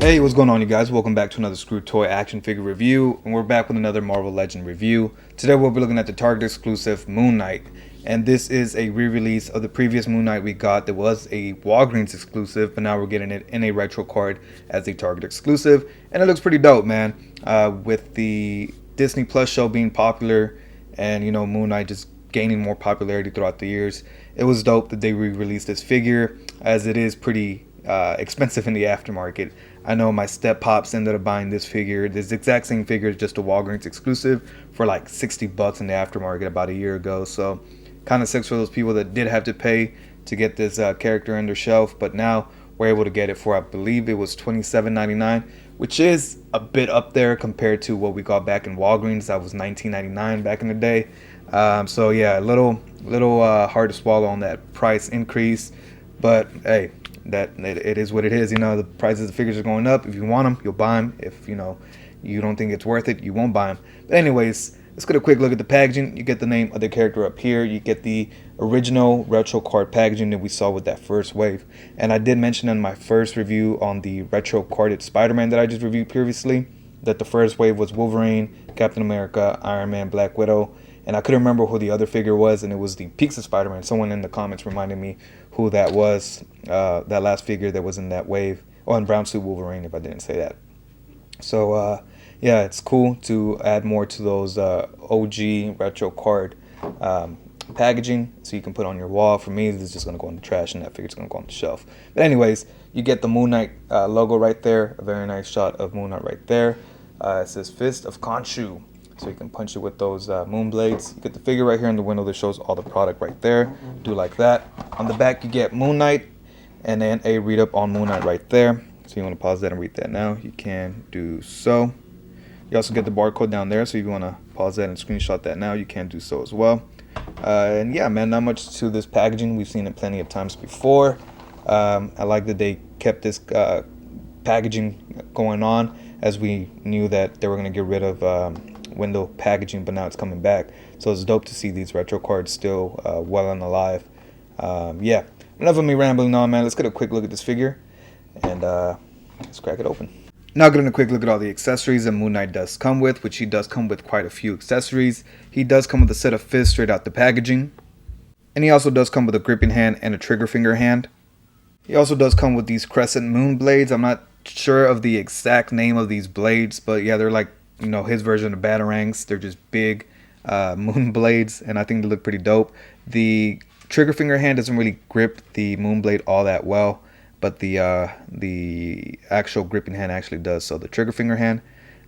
Hey, what's going on, you guys? Welcome back to another Screw Toy action figure review, and we're back with another Marvel Legend review. Today we'll be looking at the Target exclusive Moon Knight, and this is a re-release of the previous Moon Knight we got that was a Walgreens exclusive, but now we're getting it in a retro card as a Target exclusive, and it looks pretty dope, man. With the Disney Plus show being popular, and you know, Moon Knight just gaining more popularity throughout the years, it was dope that they re-released this figure, as it is pretty expensive in the aftermarket. I know my step pops ended up buying this figure, this exact same figure, just a Walgreens exclusive, for like $60 in the aftermarket about a year ago. So kind of sucks for those people that did have to pay to get this character on their shelf, but now we're able to get it for, I believe it was $27.99, which is a bit up there compared to what we got back in Walgreens. That was $19.99 back in the day. So yeah, a little hard to swallow on that price increase, but hey, that it is what it is. You know, the prices of the figures are going up. If you want them, you'll buy them. If you know you don't think it's worth it, you won't buy them. But anyways, let's get a quick look at the packaging. You get the name of the character up here. You get the original retro card packaging that we saw with that first wave. And I did mention in my first review on the retro carded Spider-Man that I just reviewed previously that the first wave was Wolverine, Captain America, Iron Man, Black Widow, and I couldn't remember who the other figure was, and it was the Peaks of Spider-Man. Someone in the comments reminded me who that was, that last figure that was in that wave, or in Brown Suit Wolverine, if I didn't say that. So yeah, it's cool to add more to those OG retro card packaging, so you can put on your wall. For me, this is just going to go in the trash, and that figure's going to go on the shelf. But anyways, you get the Moon Knight logo right there, a very nice shot of Moon Knight right there. It says Fist of Khonshu, so you can punch it with those moon blades. You get the figure right here in the window that shows all the product right there. Do like that. On the back, you get Moon Knight, and then a read up on Moon Knight right there. So you want to pause that and read that now, you can do so. You also get the barcode down there, so if you want to pause that and screenshot that now, you can do so as well. And yeah, man, not much to this packaging. We've seen it plenty of times before. I like that they kept this packaging going on, as we knew that they were going to get rid of window packaging, but now it's coming back. So it's dope to see these retro cards still well and alive. Yeah, enough of me rambling on, man. Let's get a quick look at this figure, and let's crack it open. Now getting a quick look at all the accessories that Moon Knight does come with, which he does come with quite a few accessories. He does come with a set of fists straight out the packaging, and he also does come with a gripping hand and a trigger finger hand. He also does come with these crescent moon blades. I'm not sure of the exact name of these blades, but yeah, they're like, you know, his version of batarangs. They're just big moon blades, and I think they look pretty dope. The trigger finger hand doesn't really grip the moon blade all that well, but the actual gripping hand actually does. So the trigger finger hand,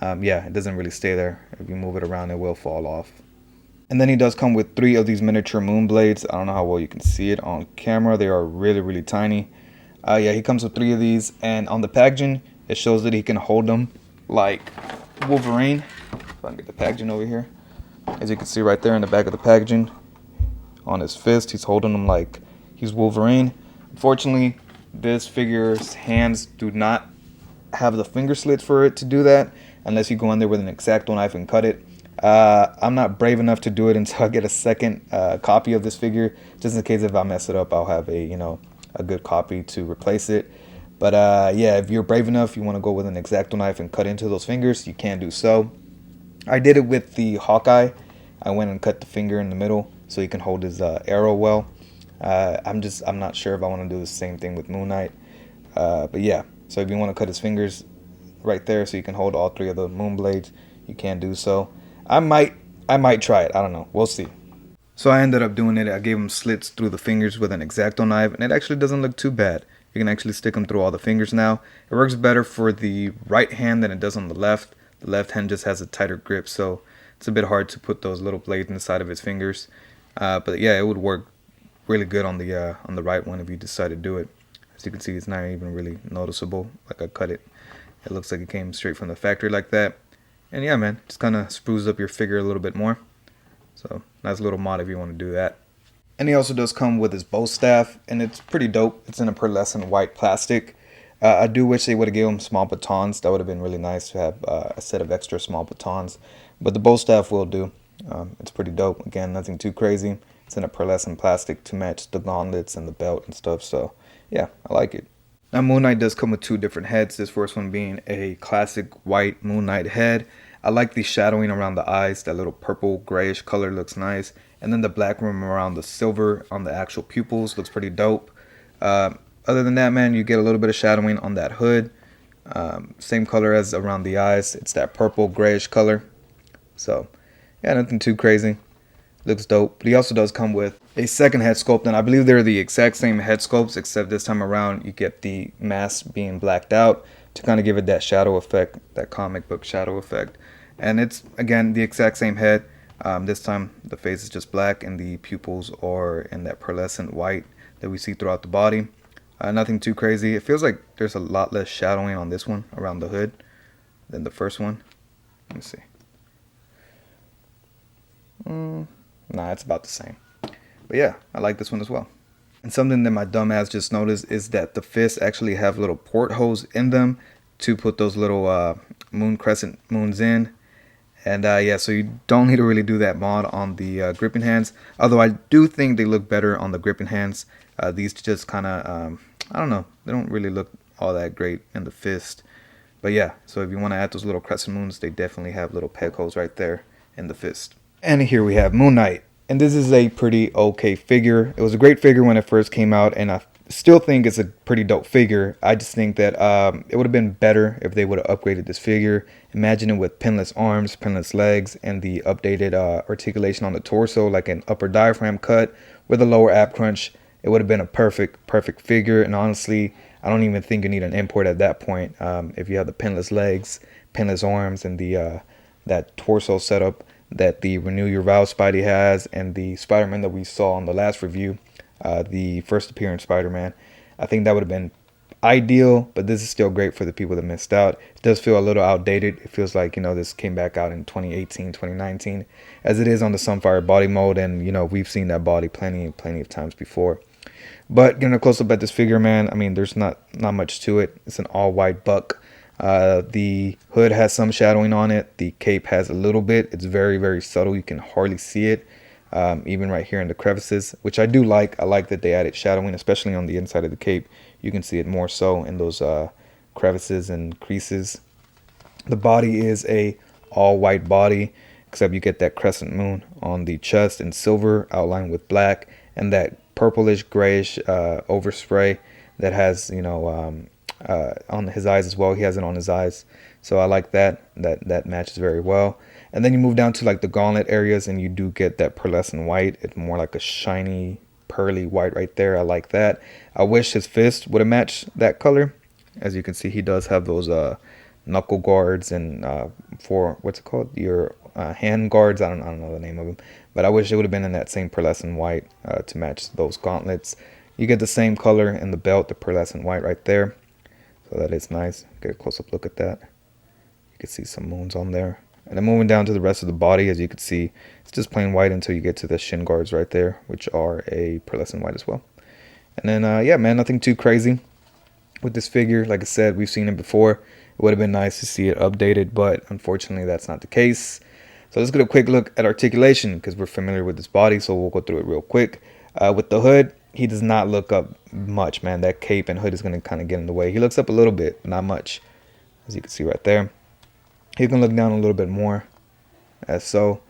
yeah, it doesn't really stay there. If you move it around, it will fall off. And then he does come with 3 of these miniature moon blades. I don't know how well you can see it on camera. They are really tiny. Yeah, he comes with 3 of these, and on the packaging it shows that he can hold them like Wolverine. If I can get the packaging over here, as you can see right there in the back of the packaging, on his fist, he's holding them like he's Wolverine. Unfortunately, this figure's hands do not have the finger slits for it to do that, unless you go in there with an X-Acto knife and cut it. I'm not brave enough to do it until I get a second copy of this figure, just in case if I mess it up, I'll have a good copy to replace it. But yeah, if you're brave enough, you want to go with an X-Acto knife and cut into those fingers, you can do so. I did it with the Hawkeye. I went and cut the finger in the middle so he can hold his arrow well. I'm not sure if I want to do the same thing with Moon Knight. But yeah, so if you want to cut his fingers right there so you can hold all 3 of the moon blades, you can do so. I might try it. I don't know. We'll see. So I ended up doing it. I gave him slits through the fingers with an X-Acto knife, and it actually doesn't look too bad. You can actually stick them through all the fingers now. It works better for the right hand than it does on the left. The left hand just has a tighter grip, so it's a bit hard to put those little blades inside of his fingers. But yeah, it would work really good on the right one if you decide to do it. As you can see, it's not even really noticeable. Like I cut it. It looks like it came straight from the factory like that. And yeah, man, just kind of spruces up your figure a little bit more. So nice little mod if you want to do that. And he also does come with his bow staff, and it's pretty dope. It's in a pearlescent white plastic. I do wish they would have given him small batons. That would have been really nice to have a set of extra small batons. But the bow staff will do. It's pretty dope. Again, nothing too crazy. It's in a pearlescent plastic to match the gauntlets and the belt and stuff. So yeah, I like it. Now Moon Knight does come with two different heads. This first one being a classic white Moon Knight head. I like the shadowing around the eyes. That little purple grayish color looks nice. And then the black rim around the silver on the actual pupils looks pretty dope. Uh, Other than that, man, you get a little bit of shadowing on that hood. Same color as around the eyes. It's that purple grayish color. So yeah, nothing too crazy. Looks dope. But he also does come with a second head sculpt, and I believe they're the exact same head sculpts, except this time around you get the mask being blacked out to kind of give it that shadow effect, that comic book shadow effect. And it's, again, the exact same head. This time the face is just black and the pupils are in that pearlescent white that we see throughout the body. Nothing too crazy. It feels like there's a lot less shadowing on this one around the hood than the first one. Let me see. Nah, it's about the same. But yeah, I like this one as well. And something that my dumb ass just noticed is that the fists actually have little portholes in them to put those little moon crescent moons in. And yeah, so you don't need to really do that mod on the gripping hands. Although I do think they look better on the gripping hands. These just kind of, I don't know, they don't really look all that great in the fist. But yeah, so if you want to add those little crescent moons, they definitely have little peg holes right there in the fist. And here we have Moon Knight. And this is a pretty okay figure. It was a great figure when it first came out, and I still think it's a pretty dope figure. I just think that it would have been better if they would have upgraded this figure. Imagine it with pinless arms, pinless legs, and the updated articulation on the torso, like an upper diaphragm cut with a lower ab crunch. It would have been a perfect figure. And honestly, I don't even think you need an import at that point. If you have the pinless legs, pinless arms, and the that torso setup that the Renew Your Vows Spidey has, and the Spider-Man that we saw on the last review, the first appearance Spider-Man, I think that would have been ideal. But this is still great for the people that missed out. It does feel a little outdated. It feels like, this came back out in 2018, 2019, as it is on the Sunfire body mode, and we've seen that body plenty of times before. But getting a close up at this figure, man, I mean, there's not much to it. It's an all white buck. The hood has some shadowing on it. The cape has a little bit. It's very subtle. You can hardly see it, even right here in the crevices, which I do like. I like that they added shadowing, especially on the inside of the cape. You can see it more so in those crevices and creases. The body is a all white body, except you get that crescent moon on the chest in silver outlined with black, and that purplish grayish overspray that has on his eyes as well. He has it on his eyes, so I like that matches very well. And then you move down to like the gauntlet areas, and you do get that pearlescent white. It's more like a shiny pearly white right there. I like that. I wish his fist would have matched that color. As you can see, he does have those knuckle guards and for what's it called, your hand guards. I don't know the name of them, but I wish it would have been in that same pearlescent white to match those gauntlets. You get the same color in the belt, the pearlescent white right there. So that is nice. Get a close-up look at that. You can see some moons on there. And then moving down to the rest of the body, as you can see, it's just plain white until you get to the shin guards right there, which are a pearlescent white as well. And then, yeah, man, nothing too crazy with this figure. Like I said, we've seen it before. It would have been nice to see it updated, but unfortunately that's not the case. So let's get a quick look at articulation, because we're familiar with this body, so we'll go through it real quick. With the hood, he does not look up much, man. That cape and hood is going to kind of get in the way. He looks up a little bit, but not much, as you can see right there. He can look down a little bit more, as so.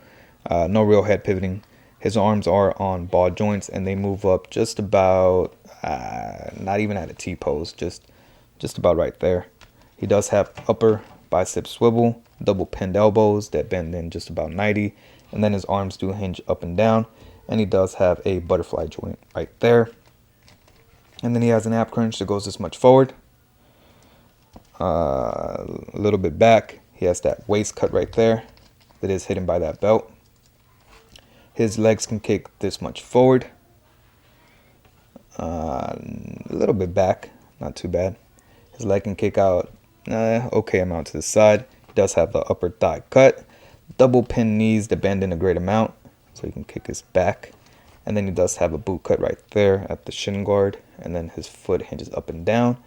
No real head pivoting. His arms are on ball joints, and they move up just about, not even at a T-pose, just about right there. He does have upper bicep swivel, double pinned elbows that bend in just about 90, and then his arms do hinge up and down. And he does have a butterfly joint right there. And then he has an ab crunch that goes this much forward. A little bit back. He has that waist cut right there that is hidden by that belt. His legs can kick this much forward. A little bit back. Not too bad. His leg can kick out okay amount to the side. He does have the upper thigh cut. Double pin knees that bend in a great amount, so he can kick his back. And then he does have a boot cut right there at the shin guard, and then his foot hinges up and down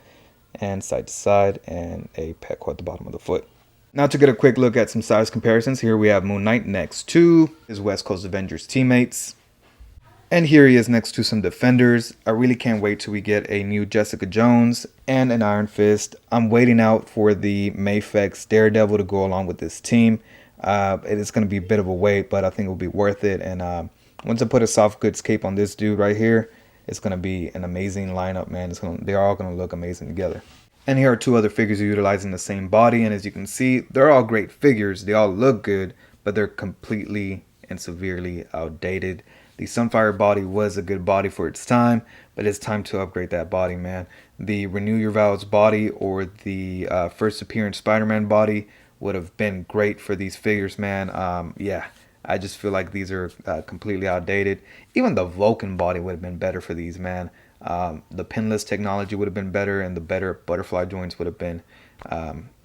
and side to side, and a pec at the bottom of the foot. Now to get a quick look at some size comparisons, here we have Moon Knight next to his West Coast Avengers teammates. And here he is next to some Defenders. I really can't wait till we get a new Jessica Jones and an Iron Fist. I'm waiting out for the Mafex Daredevil to go along with this team. It is going to be a bit of a wait, but I think it will be worth it. And once I put a soft goods cape on this dude right here, it's going to be an amazing lineup, man. They're all going to look amazing together. And here are two other figures utilizing the same body. And as you can see, they're all great figures. They all look good, but they're completely and severely outdated. The Sunfire body was a good body for its time, but it's time to upgrade that body, man. The Renew Your Vows body or the first appearance Spider-Man body would have been great for these figures, man. Yeah, I just feel like these are completely outdated. Even the Vulcan body would have been better for these, man. The pinless technology would have been better, and the better butterfly joints would have been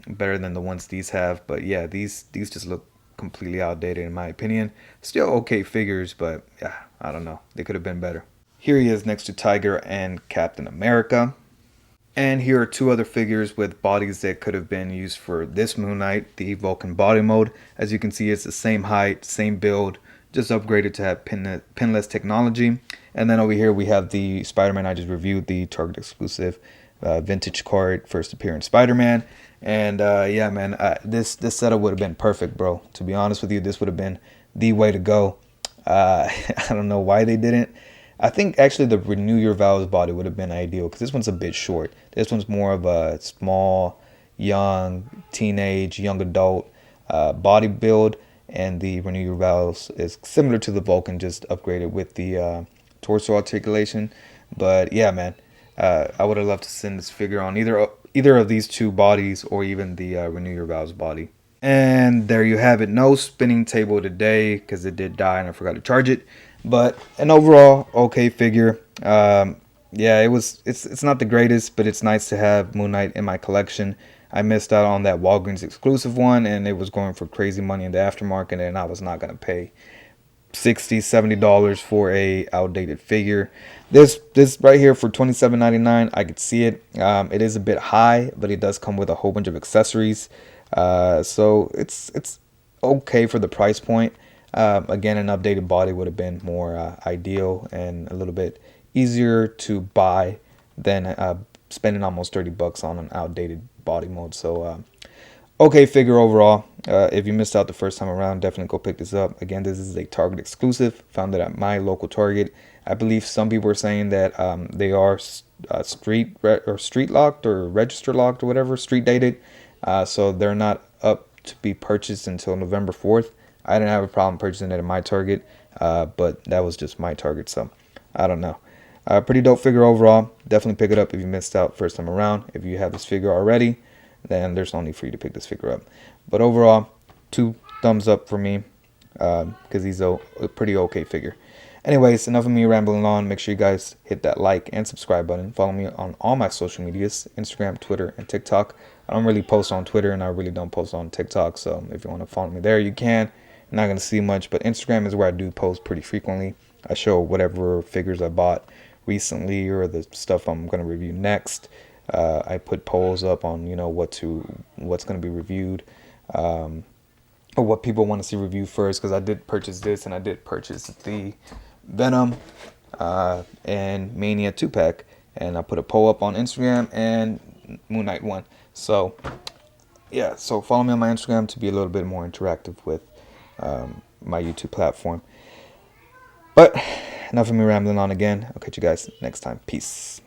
better than the ones these have. But yeah, these just look completely outdated in my opinion. Still okay figures, but yeah, I don't know. They could have been better. Here he is next to Tiger and Captain America. And here are two other figures with bodies that could have been used for this Moon Knight, the Vulcan body mode. As you can see, it's the same height, same build, just upgraded to have pinless technology. And then over here we have the Spider-Man I just reviewed, the Target exclusive vintage card first appearance Spider-Man. And yeah, man, this setup would have been perfect, bro. To be honest with you, this would have been the way to go. I don't know why they didn't. I think actually the Renew Your Vows body would have been ideal because this one's a bit short. This one's more of a small, young, teenage, young adult body build. And the Renew Your Vows is similar to the Vulcan, just upgraded with the torso articulation. But yeah, man, I would have loved to send this figure on either of these two bodies or even the Renew Your Vows body. And there you have it. No spinning table today because it did die and I forgot to charge it. But an overall okay figure. Yeah, it's not the greatest, but it's nice to have Moon Knight in my collection. I missed out on that Walgreens exclusive one, and it was going for crazy money in the aftermarket, and I was not going to pay $60-$70 for a outdated figure. This right here for $27.99, I could see it. It is a bit high, but it does come with a whole bunch of accessories. So it's okay for the price point. Again, an updated body would have been more ideal and a little bit easier to buy than spending almost $30 on an outdated body mode. So okay figure overall. If you missed out the first time around, definitely go pick this up. Again, this is a Target exclusive. Found it at my local Target. I believe some people are saying that they are street locked or register locked or whatever, street dated. So they're not up to be purchased until November 4th. I didn't have a problem purchasing it at my Target, but that was just my Target, so I don't know. Pretty dope figure overall. Definitely pick it up if you missed out first time around. If you have this figure already, then there's no need for you to pick this figure up. But overall, 2 thumbs up for me because he's a pretty okay figure. Anyways, enough of me rambling on. Make sure you guys hit that like and subscribe button. Follow me on all my social medias, Instagram, Twitter, and TikTok. I don't really post on Twitter, and I really don't post on TikTok. So if you want to follow me there, you can. You're not going to see much, but Instagram is where I do post pretty frequently. I show whatever figures I bought recently or the stuff I'm going to review next. I put polls up on, what's going to be reviewed. Or what people want to see reviewed first, because I did purchase this, and I did purchase the Venom and Mania 2-pack, and I put a poll up on Instagram and Moon Knight 1. So yeah, so follow me on my Instagram to be a little bit more interactive with my YouTube platform. But enough of me rambling on again. I'll catch you guys next time. Peace.